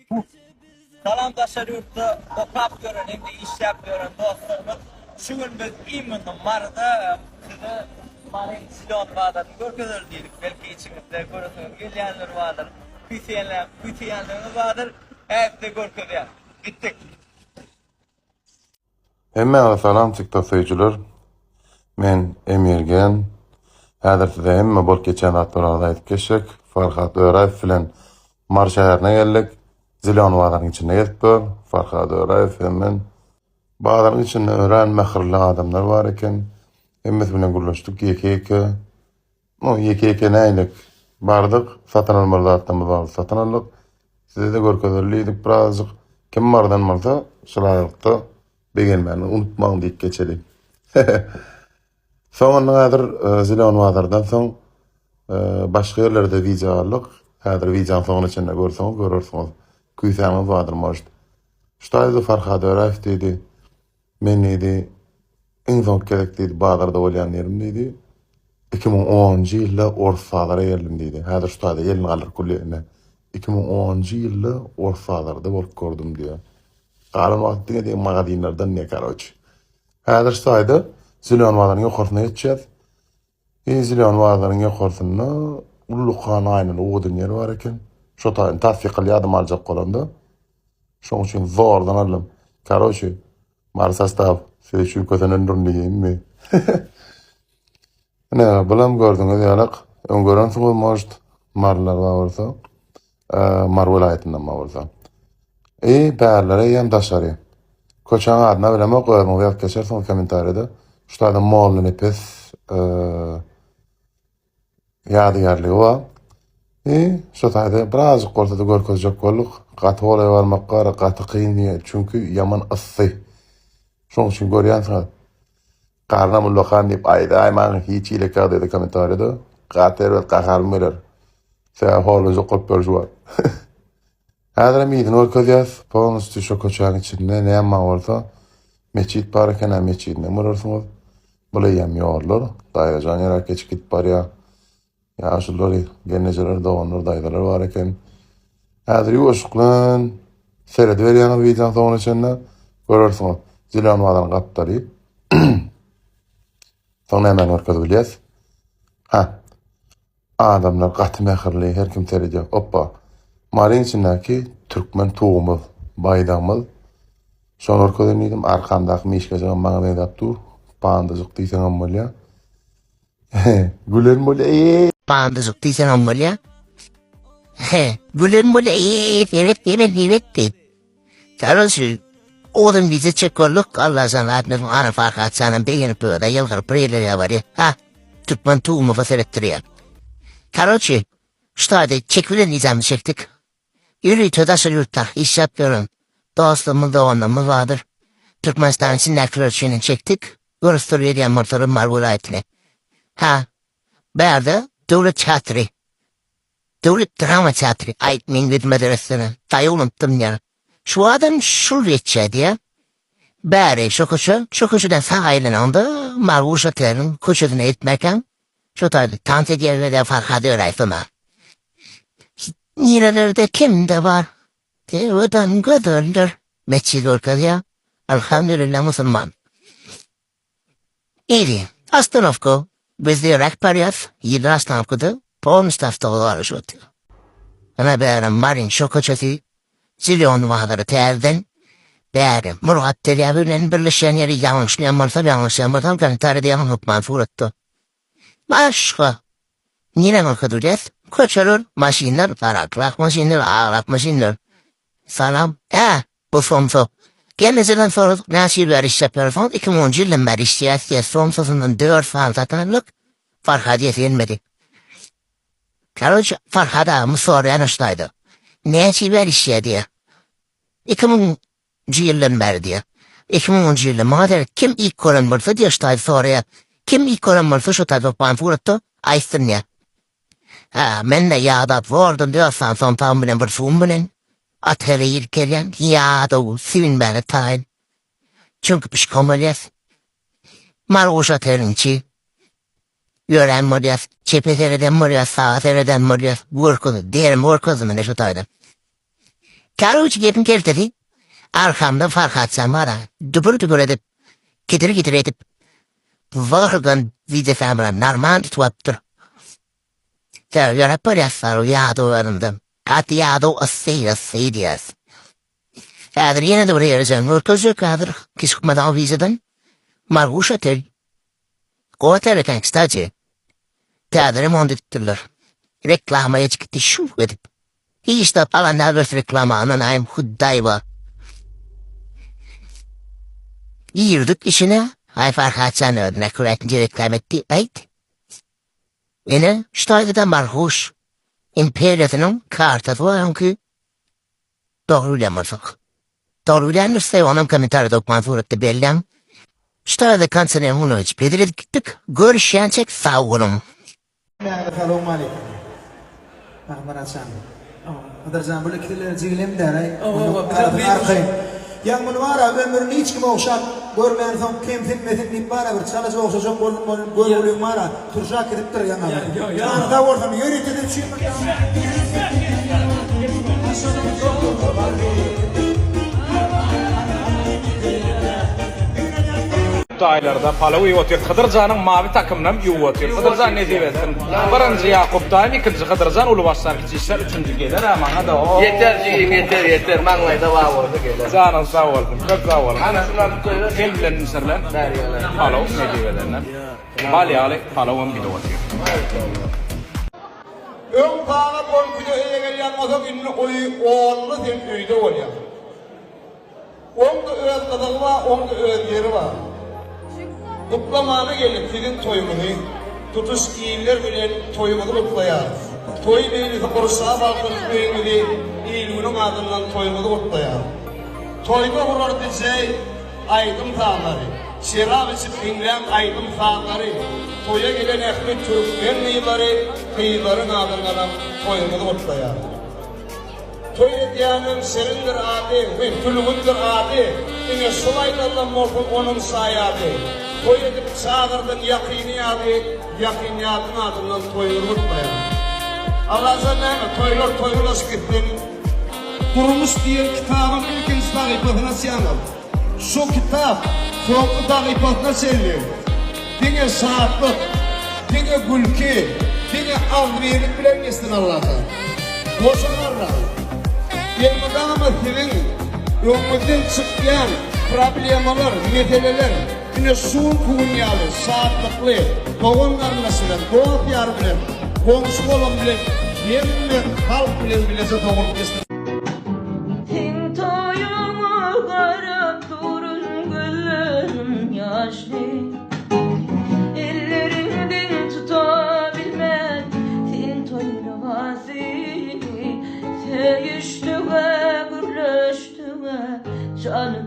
Salam taşar yurtta okap gören hem de iş yapıyorum dostlarımız. Şu gün biz İmın'ın marada size Marin Silon Bağdat'ı görgüdür dedik. Belki içimizde görürsünüz gelyenler vardır. Kütüyenlerimiz vardır. Hepsi görgüdür. Gittik. Hemme salam TikTok seyirciler. Men Emirgen. Häzir size hemme bol geçen atlarada aýdyp geçek. Farhat Öraýew bilen Mar şäherine geldik. Zilon wadaryň içinde ýetip, Farhat Öraýew hemen bağlaryň içinde ören mähirli adamlar var eken. Hemmesi bilen gurlaşdyk ýeke-ýeke. O ýeke-ýeke näýlik bardyk. Satyn almalardan bar satyn aldyk. Size de görkezlerliydik birazcık. Kim bardan bolsa şulaýykda begenmeni unutmaň diýip geçelim. Soňra häzir Zilon wadardan soň başga ýerlerde video aldyk. Häzir videoň soňuna içinde görürsiňiz. Küýsäňiz wadyr most. Ştaýda Farhat Öraýew diýdi. Men diýdi, iň soň gerek diýdi, Bagdarda bolýan ýerim diýdi. 2010-njy ýylda Orsalara geldim diýdi. Häzir ştaýda ýelini galyr kulýerine. 2010-njy ýylda Orsalarda bolup gördüm diýär. Galan wagtda diýen magadinlerden ne karoç. Häzir ştaýda Zilon wadaryň ýokarsyna ýetjäs. Zilon wadaryň ýokarsyna Ulluqan aýnyň ugdun ýeri bar eken. Şo taýyn tasfiq edýärdim aljak bolanda. Şoň üçin zordan aldım. Karoçy, mar sastav, size şu kötenen durmayayım. Ne, bulam gördüňiz ýalyk. Öňgörensiň most marlar bolsa, Mar welaýatynyň bolsa. Bärlere ýem daşary. Koçan adına bileme koyarım. Ýazyp geçersiň kommentarda. Şutaýda mollun epes ýadygarlygy bar. Şutaýda birazjyk bolsa da görkezjek bolduk. Gaty bolay barmakka gaty kyn diýär. Çünki ýaman issy. Şoň üçin görýänsiňiz. Karnam ullokan diýip aýda maň hiç ýyleka dedi kommentarda. Gaty we gaharmylar. Sen holuzy gop berýär. Häzir midin görkezýäs. Polностью şo koçaň içinde näme bolsa meçit bar eken, meçitine murarsyňyz. Bulayam ýollar, daýrajan ýere geçip gitip barýar. Ýaşulary, gençler doganlar, daýdalar bar eken. Häzir ýoşuklan seredip berýän videoň soňuna içinde görürsiňiz. Zilon wadaryň gapdary. Soňra hemen görkezip bilýäs. Adamlar gaty mähirli, her kim teredýär. Hoppa. Maryň içindäki türkmen tugumyz, baýdamyz. Şonu görkezip arkamdaky mişkejem maňa aýdap dur. Pandazyk diýsen bolýar. Gülen bolýar. Pandazyk diýsen bolýar. Gülen bolýar. Evet. Karoçy, oğlum bizi çekoluk Allah sana adını ana Farhat sana beğenip böyle yılgır preyle var ya. Türkmen tuğumu faserettiriyor. Karoçy, ştaýda çekvilen nizamı çektik. Yürü tödaşır yurtta iş yapıyorum. Dostluğumuz da onunla vardır. Türkmenistan sinnaklarçını çektik. Görüstür ediyen motorun Mar welaýatyna. Bärde Döwlet Teatry. Döwlet Drama Teatry. Aýtmaýyn dedim medresine. Taý unutdum ya. Şu adam şul geçedi ya. Bäri şu koşudan sağ aýlananda Marwuşa Terin koşudan etmeken. Şu taýda tant edýärler Farhat Öraýew. Nirelerde kim de var? Öden gödöldür. Meçhil orkad ya. Elhamdülillah musulman. İyi. Astanovko. Bizde rekpariyat. Yedi Astanovko'da. Polnosta haftalığı arışıyordu. Ana bäri Marin şokoçati. Zilon wadary täzeden. Bäri Murat Terýäw bilen birleşen ýeri ýalňyşlaýan kommentar edýän hukman suratda. Başga. Nine görkezýäs? Köçeler, maşinler, taraklak maşinler, ağlak maşinler. Salam. Bu somso. Gelmesinden sonra nasıl bir iş yapıyorsun? 2010 yılın beri işleyesi somsosundan 4 falan satınlık Farhat yetilmedi. Karoç Farhat'a mı soruyan iştaydı. Nasıl bir iş diye. 2010 yılın beri diye. 2010 yılın madem kim ilk koran varsa diye iştaydı soruya. Kim ilk koran varsa şu tadı panfuruttu. Aysın ya. Men de yağdat vurdum diyorsan son tam bilen bir sum bilen. Ateri yirkelen yağda sivin beni tayin. Çünkü pişkomeliyaz. Marwuşa Terinçi. Yören moliyaz. Çepetereden moliyaz. Sağ tereden moliyaz. Vurkuzu. Derim vurkuzu mu ne şu taydan. Karuç yedim gel dedi. Arkamda Farhat Samara dübür dübür edip gidir edip vargan vide femra narman tuaptır. Yara paryaslar yağdı önümden. Kat yağdı asıyı diyez. Kadir yine de buraya yazan vurtuzur kadir kişkmadan vizeden marguşa tel. Kovatere kankstacı. Kadir'im ondittirler. Reklamaya çıktı şu edip. İşte palanlar reklama ananayım huddayva. Yirdik işine. Ay Farhat sen ödüne kuvvetince reklam etti. Ayt. Yine ştaydı da marhuş. İmperiyatının kartı var ki doğrulayamazdık. Doğrulanırsa onun komentarı dokmanzurette belirlen. Ştaydı kanserine bunu hiç belirledik gittik. Görüşecek sağ olun. Assalamu alaikum. Ahmad Hasan. Hadar zaman böyle kitleler zilim deray. Yang menwara ömrünü hiç kim okşar görmeyen son kim fitmetin nimbara bir çalışma okşayacak görülüyor mara turşak ediptir yang ama. Yani da ortam yürütüdü için. Aylarda Palau Yotir Kıdırcan'ın mavi takımından Yotir Kıdırcan ne diyebilsin? Birinci Yakup Dağım, ikinci Kıdırcan Ulubaşlar Kıçışlar, üçüncü gelir ama da o. Yeter. Manglayda var orada gelir. Canın sağ olun, çok sağ olun. Gel bilen misirler. Palau ne diyebilirler? Bali Palau'un bir de Yotir. Ön tağa bol güde gelen mazak ünlü oyu oğullu sen öyde oluyor. Onda öz kadığı var, onda öz yeri var. Kutlamanı gelip sizin toyumuzu, tutuş iyiler bilen toyumuzu kutlayar. Toy beylisi korusağa balkınız beyimizi, iyiliğinin adından toyumuzu kutlayar. Toyda vurur diyecek aydın sağları, şerab içip dinleyen aydın sağları, toya gelen Ahmet Türkmen meyları, kıyıların adından toyumuzu kutlayar. Toy ediyanın serindir adı, ve külüğündür adı, yine sulaylardan morkun onun sayadı. Toy edip çağırdan yakini adının adından toyunu unutmayın. Allah'a ne toyulaş gittin. Kurumuş diye kitabın ikinci dağıpatına siyanal. Şu kitap sonku dağıpatına selli. Dine saatlik, dine gülki, dine avriyelik bilen geçtin Allah'a. Boşanarlar. Yılmıdan ama senin önümüzden çıkan problemalar, meseleler, yine suun kuğunyalı, saatlikli, doğun karnasıyla, doğu diyar bilen, komşu olan bilen, yeminle halk bilen bilese doğru kestir. Tin toyumu karap durun güllerim yaşlı. Ellerinden tutabilmez tin toyunu vasi. Seviştüğe, gürleştüğe canım